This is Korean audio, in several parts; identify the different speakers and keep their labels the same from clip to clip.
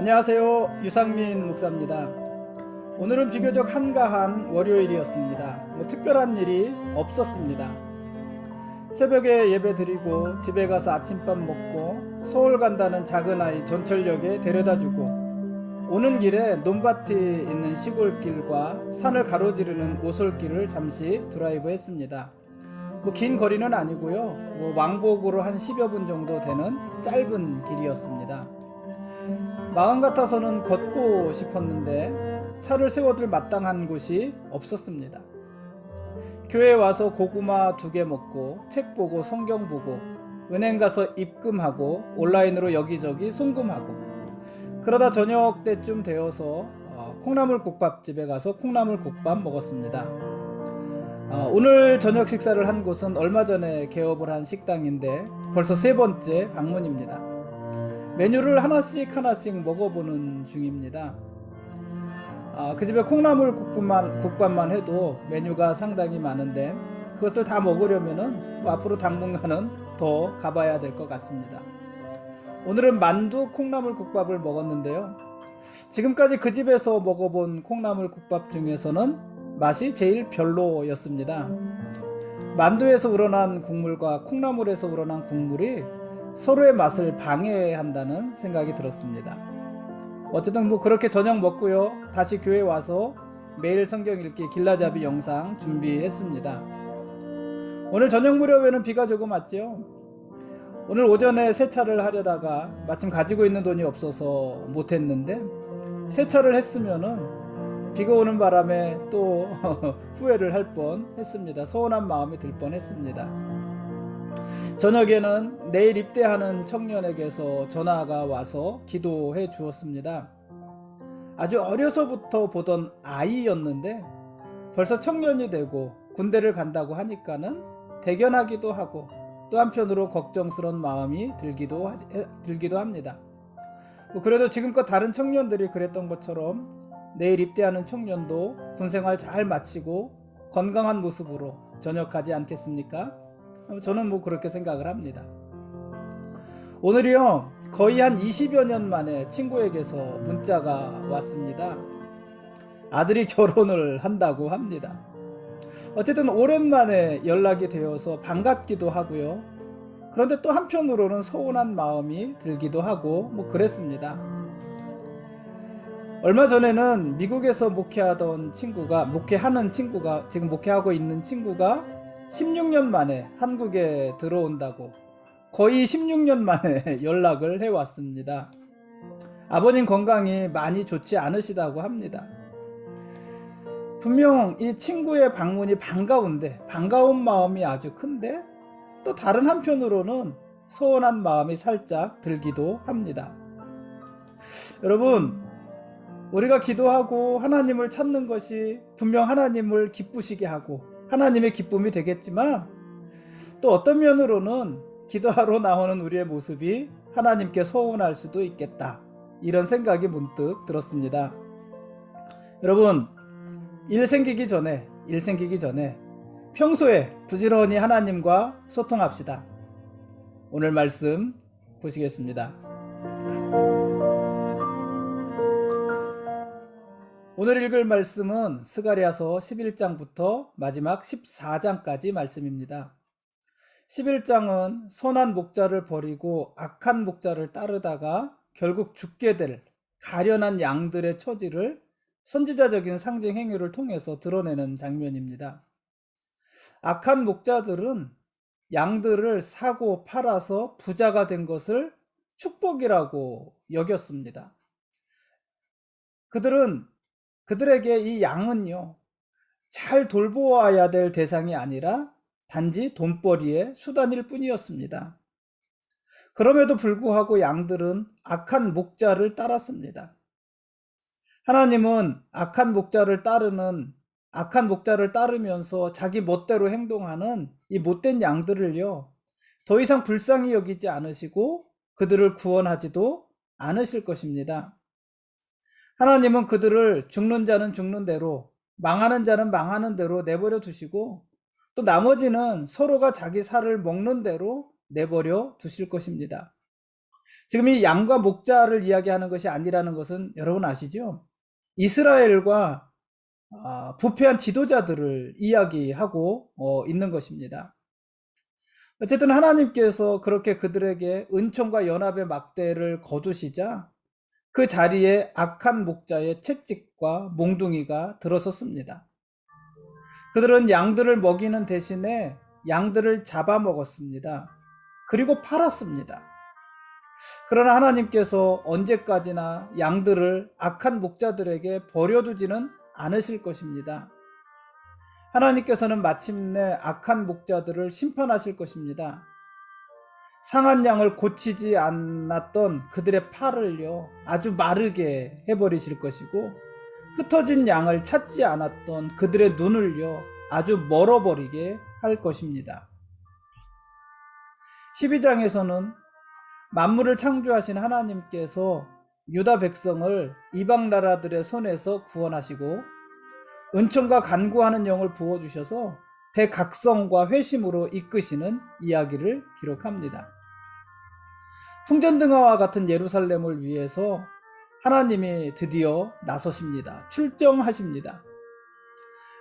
Speaker 1: 안녕하세요. 유상민 목사입니다. 오늘은 비교적 한가한 월요일이었습니다. 특별한 일이 없었습니다. 새벽에 예배 드리고 집에 가서 아침밥 먹고 서울 간다는 작은아이 전철역에 데려다주고 오는 길에 논밭이 있는 시골길과 산을 가로지르는 오솔길을 잠시 드라이브 했습니다. 긴 거리는 아니고요. 왕복으로 한 10여 분 정도 되는 짧은 길이었습니다. 마음 같아서는 걷고 싶었는데 차를 세워둘 마땅한 곳이 없었습니다. 교회에 와서 고구마 2개 먹고 책 보고 성경 보고 은행 가서 입금하고 온라인으로 여기저기 송금하고 그러다 저녁 때쯤 되어서 콩나물국밥집에 가서 콩나물국밥 먹었습니다. 오늘 저녁 식사를 한 곳은 얼마 전에 개업을 한 식당인데 벌써 3번째 방문입니다. 메뉴를 하나씩 먹어보는 중입니다. 그 집에 콩나물국밥만 해도 메뉴가 상당히 많은데 그것을 다 먹으려면은 앞으로 당분간은 더 가봐야 될 것 같습니다. 오늘은 만두 콩나물국밥을 먹었는데요. 지금까지 그 집에서 먹어본 콩나물국밥 중에서는 맛이 제일 별로였습니다. 만두에서 우러난 국물과 콩나물에서 우러난 국물이 서로의 맛을 방해한다는 생각이 들었습니다. 어쨌든 그렇게 저녁 먹고요. 다시 교회 와서 매일 성경 읽기 길라잡이 영상 준비했습니다. 오늘 저녁 무렵에는 비가 조금 왔죠. 오늘 오전에 세차를 하려다가 마침 가지고 있는 돈이 없어서 못했는데 세차를 했으면은 비가 오는 바람에 또 후회를 할 뻔했습니다. 서운한 마음이 들 뻔했습니다. 저녁에는 내일 입대하는 청년에게서 전화가 와서 기도해 주었습니다. 아주 어려서부터 보던 아이였는데 벌써 청년이 되고 군대를 간다고 하니까는 대견하기도 하고 또 한편으로 걱정스러운 마음이 들기도 합니다. 그래도 지금껏 다른 청년들이 그랬던 것처럼 내일 입대하는 청년도 군생활 잘 마치고 건강한 모습으로 전역하지 않겠습니까? 저는 그렇게 생각을 합니다. 오늘이요 거의 한 20여 년 만에 친구에게서 문자가 왔습니다. 아들이 결혼을 한다고 합니다. 어쨌든 오랜만에 연락이 되어서 반갑기도 하고요. 그런데 또 한편으로는 서운한 마음이 들기도 하고 그랬습니다. 얼마 전에는 미국에서 목회하는 친구가 지금 목회하고 있는 친구가 16년 만에 한국에 들어온다고 거의 16년 만에 연락을 해왔습니다. 아버님 건강이 많이 좋지 않으시다고 합니다. 분명 이 친구의 방문이 반가운 마음이 아주 큰데 또 다른 한편으로는 서운한 마음이 살짝 들기도 합니다. 여러분, 우리가 기도하고 하나님을 찾는 것이 분명 하나님을 기쁘시게 하고 하나님의 기쁨이 되겠지만 또 어떤 면으로는 기도하러 나오는 우리의 모습이 하나님께 서운할 수도 있겠다, 이런 생각이 문득 들었습니다. 여러분, 일 생기기 전에 평소에 부지런히 하나님과 소통합시다. 오늘 말씀 보시겠습니다. 오늘 읽을 말씀은 스가랴서 11장부터 마지막 14장까지 말씀입니다. 11장은 선한 목자를 버리고 악한 목자를 따르다가 결국 죽게 될 가련한 양들의 처지를 선지자적인 상징 행위를 통해서 드러내는 장면입니다. 악한 목자들은 양들을 사고 팔아서 부자가 된 것을 축복이라고 여겼습니다. 그들에게 이 양은요, 잘 돌보아야 될 대상이 아니라 단지 돈벌이의 수단일 뿐이었습니다. 그럼에도 불구하고 양들은 악한 목자를 따랐습니다. 하나님은 악한 목자를 따르면서 자기 멋대로 행동하는 이 못된 양들을요, 더 이상 불쌍히 여기지 않으시고 그들을 구원하지도 않으실 것입니다. 하나님은 그들을 죽는 자는 죽는 대로, 망하는 자는 망하는 대로 내버려 두시고 또 나머지는 서로가 자기 살을 먹는 대로 내버려 두실 것입니다. 지금 이 양과 목자를 이야기하는 것이 아니라는 것은 여러분 아시죠? 이스라엘과 부패한 지도자들을 이야기하고 있는 것입니다. 어쨌든 하나님께서 그렇게 그들에게 은총과 연합의 막대를 거두시자 그 자리에 악한 목자의 채찍과 몽둥이가 들어섰습니다. 그들은 양들을 먹이는 대신에 양들을 잡아먹었습니다. 그리고 팔았습니다. 그러나 하나님께서 언제까지나 양들을 악한 목자들에게 버려두지는 않으실 것입니다. 하나님께서는 마침내 악한 목자들을 심판하실 것입니다. 상한 양을 고치지 않았던 그들의 팔을요, 아주 마르게 해버리실 것이고, 흩어진 양을 찾지 않았던 그들의 눈을요, 아주 멀어버리게 할 것입니다. 12장에서는 만물을 창조하신 하나님께서 유다 백성을 이방 나라들의 손에서 구원하시고 은총과 간구하는 영을 부어주셔서 대각성과 회심으로 이끄시는 이야기를 기록합니다. 풍전등화와 같은 예루살렘을 위해서 하나님이 드디어 나서십니다. 출정하십니다.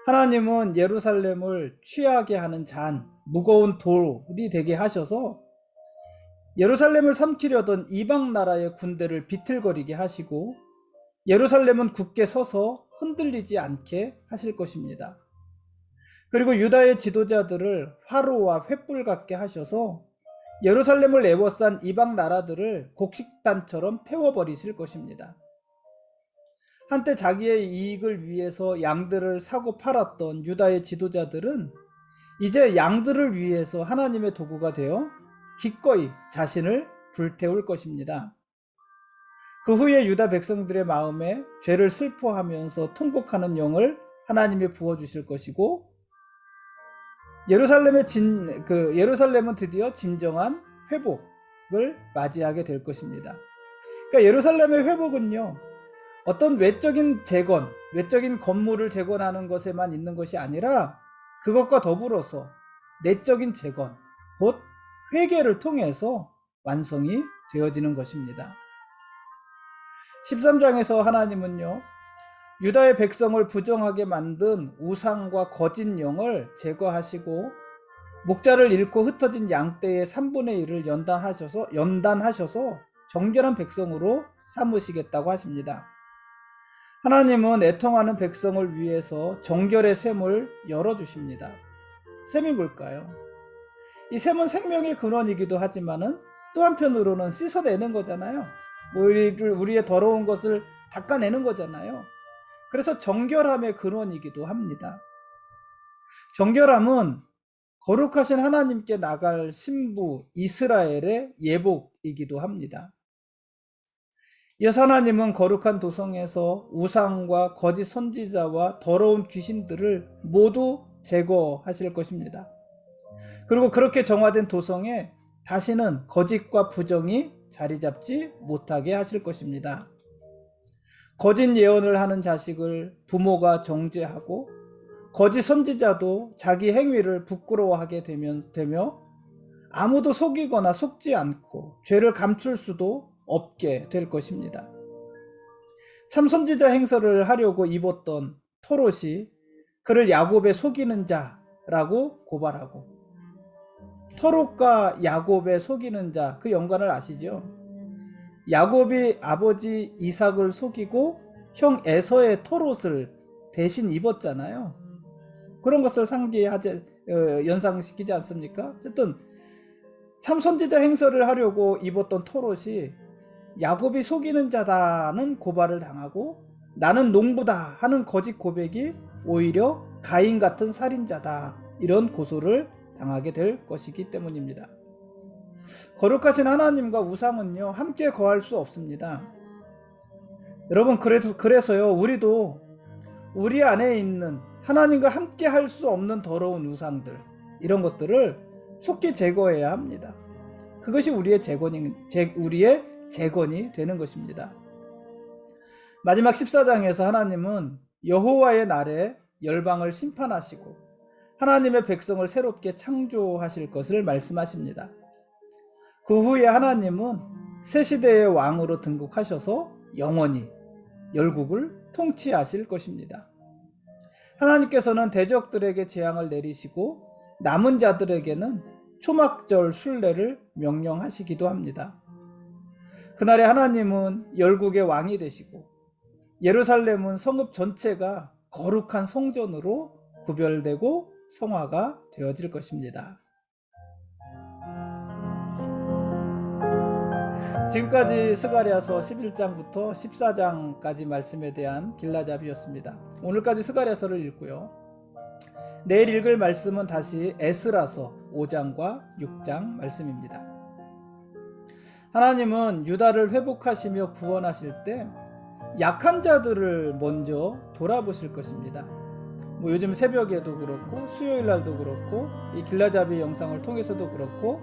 Speaker 1: 하나님은 예루살렘을 취하게 하는 잔, 무거운 돌이 되게 하셔서 예루살렘을 삼키려던 이방 나라의 군대를 비틀거리게 하시고 예루살렘은 굳게 서서 흔들리지 않게 하실 것입니다. 그리고 유다의 지도자들을 화로와 횃불 같게 하셔서 예루살렘을 애워싼 이방 나라들을 곡식단처럼 태워버리실 것입니다. 한때 자기의 이익을 위해서 양들을 사고 팔았던 유다의 지도자들은 이제 양들을 위해서 하나님의 도구가 되어 기꺼이 자신을 불태울 것입니다. 그 후에 유다 백성들의 마음에 죄를 슬퍼하면서 통곡하는 영을 하나님이 부어주실 것이고 예루살렘은 드디어 진정한 회복을 맞이하게 될 것입니다. 그러니까 예루살렘의 회복은요, 어떤 외적인 재건, 외적인 건물을 재건하는 것에만 있는 것이 아니라 그것과 더불어서 내적인 재건, 곧 회개를 통해서 완성이 되어지는 것입니다. 13장에서 하나님은요, 유다의 백성을 부정하게 만든 우상과 거짓 영을 제거하시고 목자를 잃고 흩어진 양떼의 3분의 1을 연단하셔서 정결한 백성으로 삼으시겠다고 하십니다. 하나님은 애통하는 백성을 위해서 정결의 샘을 열어주십니다. 샘이 뭘까요? 이 샘은 생명의 근원이기도 하지만은 또 한편으로는 씻어내는 거잖아요. 우리의 더러운 것을 닦아내는 거잖아요. 그래서 정결함의 근원이기도 합니다. 정결함은 거룩하신 하나님께 나갈 신부 이스라엘의 예복이기도 합니다. 이어서 하나님은 거룩한 도성에서 우상과 거짓 선지자와 더러운 귀신들을 모두 제거하실 것입니다. 그리고 그렇게 정화된 도성에 다시는 거짓과 부정이 자리 잡지 못하게 하실 것입니다. 거짓 예언을 하는 자식을 부모가 정죄하고 거짓 선지자도 자기 행위를 부끄러워하게 되며 아무도 속이거나 속지 않고 죄를 감출 수도 없게 될 것입니다. 참 선지자 행세를 하려고 입었던 토롯이 그를 야곱의 속이는 자라고 고발하고, 토롯과 야곱의 속이는 자, 그 연관을 아시죠? 야곱이 아버지 이삭을 속이고 형 에서의 토롯을 대신 입었잖아요. 그런 것을 연상시키지 않습니까? 어쨌든 참 선지자 행세를 하려고 입었던 토롯이 야곱이 속이는 자다는 고발을 당하고 나는 농부다 하는 거짓 고백이 오히려 가인 같은 살인자다, 이런 고소를 당하게 될 것이기 때문입니다. 거룩하신 하나님과 우상은요, 함께 거할 수 없습니다. 여러분, 그래서요, 우리도 우리 안에 있는 하나님과 함께 할 수 없는 더러운 우상들, 이런 것들을 속히 제거해야 합니다. 그것이 우리의 재건이 되는 것입니다. 마지막 14장에서 하나님은 여호와의 날에 열방을 심판하시고 하나님의 백성을 새롭게 창조하실 것을 말씀하십니다. 그 후에 하나님은 새 시대의 왕으로 등극하셔서 영원히 열국을 통치하실 것입니다. 하나님께서는 대적들에게 재앙을 내리시고 남은 자들에게는 초막절 순례를 명령하시기도 합니다. 그날에 하나님은 열국의 왕이 되시고 예루살렘은 성읍 전체가 거룩한 성전으로 구별되고 성화가 되어질 것입니다. 지금까지 스가랴서 11장부터 14장까지 말씀에 대한 길라잡이였습니다. 오늘까지 스가랴서를 읽고요. 내일 읽을 말씀은 다시 에스라서 5장과 6장 말씀입니다. 하나님은 유다를 회복하시며 구원하실 때 약한 자들을 먼저 돌아보실 것입니다. 요즘 새벽에도 그렇고 수요일 날도 그렇고 이 길라잡이 영상을 통해서도 그렇고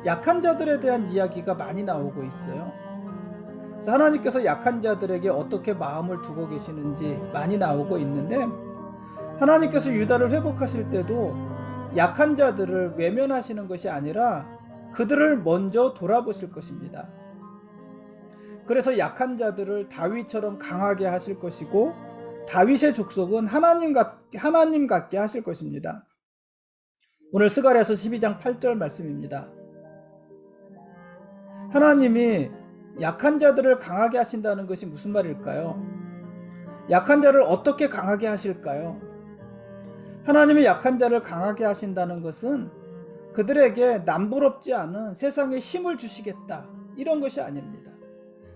Speaker 1: 약한 자들에 대한 이야기가 많이 나오고 있어요. 그래서 하나님께서 약한 자들에게 어떻게 마음을 두고 계시는지 많이 나오고 있는데, 하나님께서 유다를 회복하실 때도 약한 자들을 외면하시는 것이 아니라 그들을 먼저 돌아보실 것입니다. 그래서 약한 자들을 다윗처럼 강하게 하실 것이고 다윗의 족속은 하나님 같게 하실 것입니다. 오늘 스가랴서 12장 8절 말씀입니다. 하나님이 약한 자들을 강하게 하신다는 것이 무슨 말일까요? 약한 자를 어떻게 강하게 하실까요? 하나님이 약한 자를 강하게 하신다는 것은 그들에게 남부럽지 않은 세상에 힘을 주시겠다, 이런 것이 아닙니다.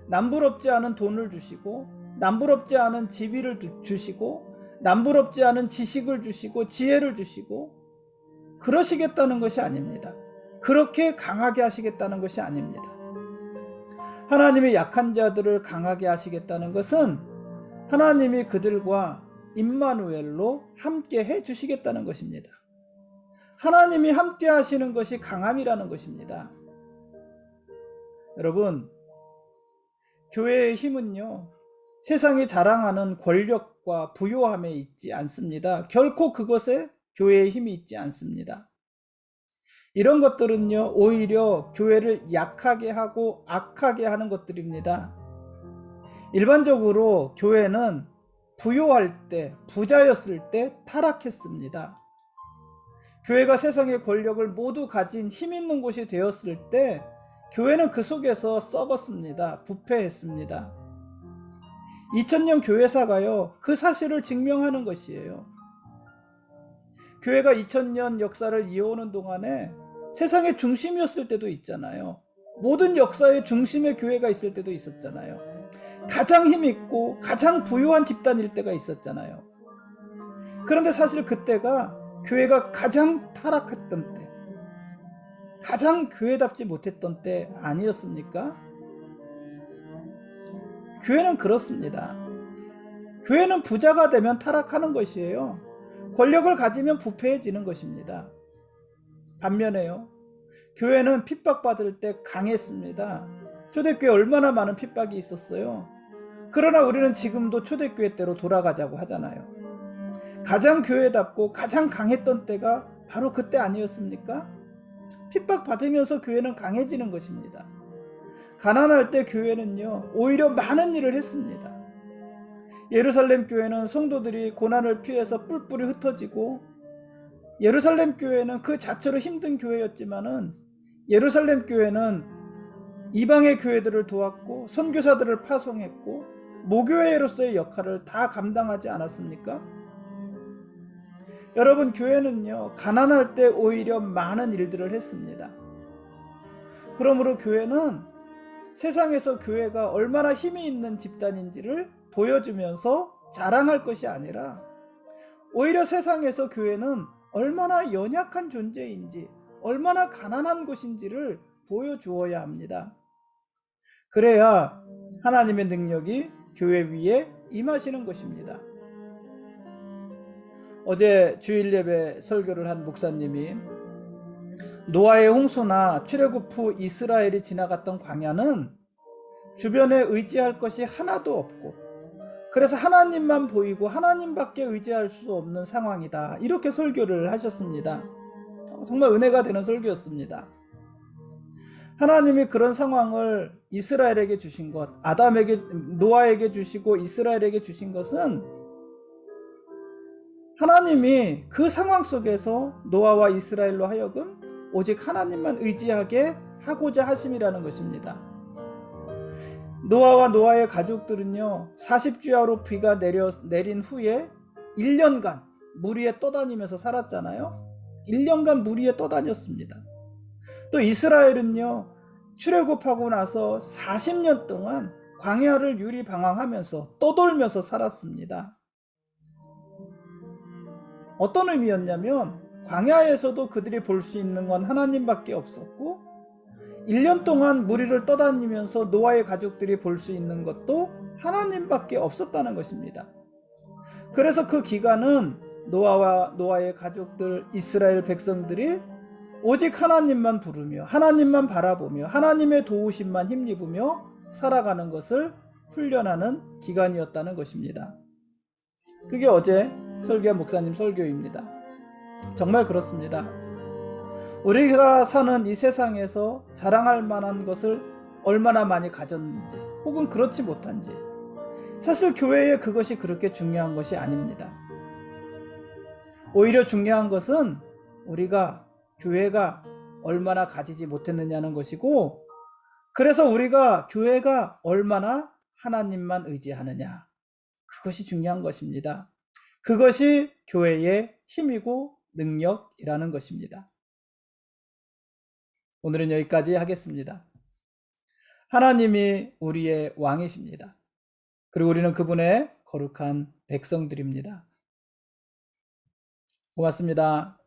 Speaker 1: 남부럽지 않은 돈을 주시고 남부럽지 않은 지위를 주시고 남부럽지 않은 지식을 주시고 지혜를 주시고 그러시겠다는 것이 아닙니다. 그렇게 강하게 하시겠다는 것이 아닙니다. 하나님이 약한 자들을 강하게 하시겠다는 것은 하나님이 그들과 임마누엘로 함께 해 주시겠다는 것입니다. 하나님이 함께 하시는 것이 강함이라는 것입니다. 여러분, 교회의 힘은요, 세상이 자랑하는 권력과 부요함에 있지 않습니다. 결코 그것에 교회의 힘이 있지 않습니다. 이런 것들은요, 오히려 교회를 약하게 하고 악하게 하는 것들입니다. 일반적으로 교회는 부요할 때, 부자였을 때 타락했습니다. 교회가 세상의 권력을 모두 가진 힘 있는 곳이 되었을 때 교회는 그 속에서 썩었습니다. 부패했습니다. 2000년 교회사가요, 그 사실을 증명하는 것이에요. 교회가 2000년 역사를 이어오는 동안에 세상의 중심이었을 때도 있잖아요. 모든 역사의 중심에 교회가 있을 때도 있었잖아요. 가장 힘있고 가장 부유한 집단일 때가 있었잖아요. 그런데 사실 그때가 교회가 가장 타락했던 때, 가장 교회답지 못했던 때 아니었습니까? 교회는 그렇습니다. 교회는 부자가 되면 타락하는 것이에요. 권력을 가지면 부패해지는 것입니다. 반면에요, 교회는 핍박받을 때 강했습니다. 초대교회 얼마나 많은 핍박이 있었어요. 그러나 우리는 지금도 초대교회 때로 돌아가자고 하잖아요. 가장 교회답고 가장 강했던 때가 바로 그때 아니었습니까? 핍박받으면서 교회는 강해지는 것입니다. 가난할 때 교회는요, 오히려 많은 일을 했습니다. 예루살렘 교회는 성도들이 고난을 피해서 뿔뿔이 흩어지고, 예루살렘 교회는 그 자체로 힘든 교회였지만은 예루살렘 교회는 이방의 교회들을 도왔고 선교사들을 파송했고 모교회로서의 역할을 다 감당하지 않았습니까? 여러분, 교회는요, 가난할 때 오히려 많은 일들을 했습니다. 그러므로 교회는 세상에서 교회가 얼마나 힘이 있는 집단인지를 보여주면서 자랑할 것이 아니라 오히려 세상에서 교회는 얼마나 연약한 존재인지, 얼마나 가난한 곳인지를 보여주어야 합니다. 그래야 하나님의 능력이 교회 위에 임하시는 것입니다. 어제 주일 예배 설교를 한 목사님이 노아의 홍수나 출애굽 후 이스라엘이 지나갔던 광야는 주변에 의지할 것이 하나도 없고, 그래서 하나님만 보이고 하나님밖에 의지할 수 없는 상황이다, 이렇게 설교를 하셨습니다. 정말 은혜가 되는 설교였습니다. 하나님이 그런 상황을 이스라엘에게 주신 것, 노아에게 주시고 이스라엘에게 주신 것은 하나님이 그 상황 속에서 노아와 이스라엘로 하여금 오직 하나님만 의지하게 하고자 하심이라는 것입니다. 노아와 노아의 가족들은요, 40주야로 비가 내린 후에 1년간 물 위에 떠다니면서 살았잖아요. 1년간 물 위에 떠다녔습니다. 또 이스라엘은요, 출애굽하고 나서 40년 동안 광야를 유리방황하면서 떠돌면서 살았습니다. 어떤 의미였냐면 광야에서도 그들이 볼 수 있는 건 하나님밖에 없었고, 1년 동안 물 위를 떠다니면서 노아의 가족들이 볼 수 있는 것도 하나님밖에 없었다는 것입니다. 그래서 그 기간은 노아와 노아의 가족들, 이스라엘 백성들이 오직 하나님만 부르며 하나님만 바라보며 하나님의 도우심만 힘입으며 살아가는 것을 훈련하는 기간이었다는 것입니다. 그게 어제 설교한 목사님 설교입니다. 정말 그렇습니다. 우리가 사는 이 세상에서 자랑할 만한 것을 얼마나 많이 가졌는지 혹은 그렇지 못한지, 사실 교회에 그것이 그렇게 중요한 것이 아닙니다. 오히려 중요한 것은 우리가 교회가 얼마나 가지지 못했느냐는 것이고, 그래서 우리가 교회가 얼마나 하나님만 의지하느냐, 그것이 중요한 것입니다. 그것이 교회의 힘이고 능력이라는 것입니다. 오늘은 여기까지 하겠습니다. 하나님이 우리의 왕이십니다. 그리고 우리는 그분의 거룩한 백성들입니다. 고맙습니다.